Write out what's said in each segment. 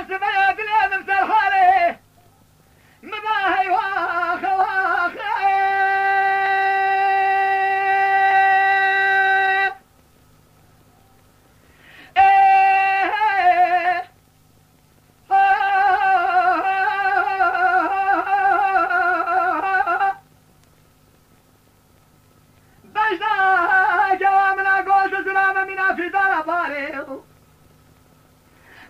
سبيت لي مثل حالي مباهي واخ واخ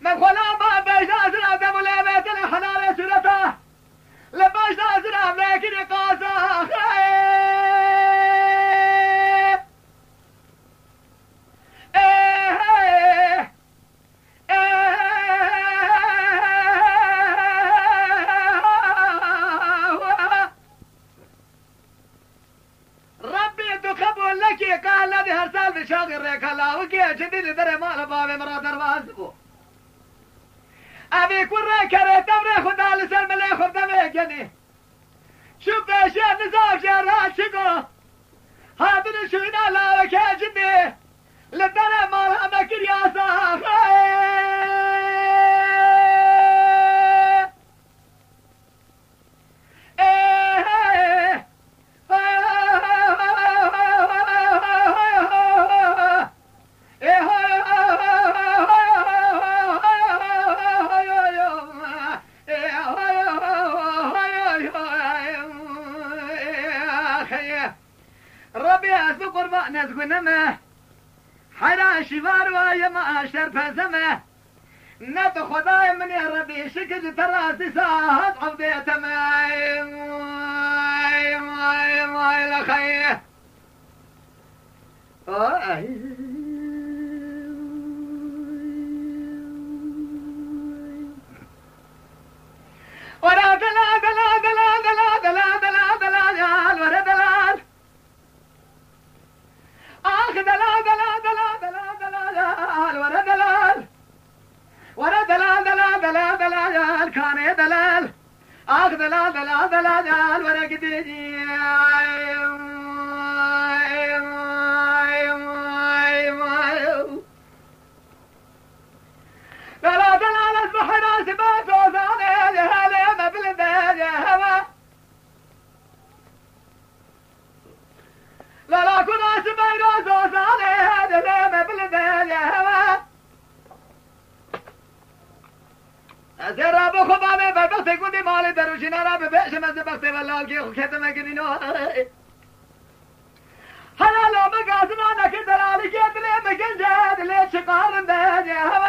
من خلا ما بيجا زراب دم ولا بيت الحلال سرته لبيجا زراب لكن قاسا ربي تقبل لك قال الذي هرسال بشاغر ريك الله وكي جديد دري مال باب مرات رواسبو ابي كره كره تمره خدا لسان ملي خدا ميكني شوف باشا نزاف جرات شكو هابن شوينا لا وكاجني لبنا مال امكر يا صاح ربي اسم قربان نزغنمه حرا شوار ويا ما اشر فزمه نت خداي من يا ربي شكل تراسي ساعات عبديت ماي ماي لخيه ولا دلا دلا دلا دلا دلا دلا دلا ولا دلال آخ دلال دلال دلال دلال دلال ولا دلال ولا دلال دلال دلال دلال كان دلال آخ دلال دلال دلال ولا قديجي دلال دلال اصبح ناسبات وزاني هالي ما بالبيت يا هوا لا لا كن اسمعي روز عليه هذا ما بالبال يا هوا ازرا بخبا ما بس يكون مالي دروشنا را ببيش ما زبخت والله كي ختم كدينو هلا لو بقاسنا نك دلالي كي دلي مكن جاد لي شقار بيت يا هوا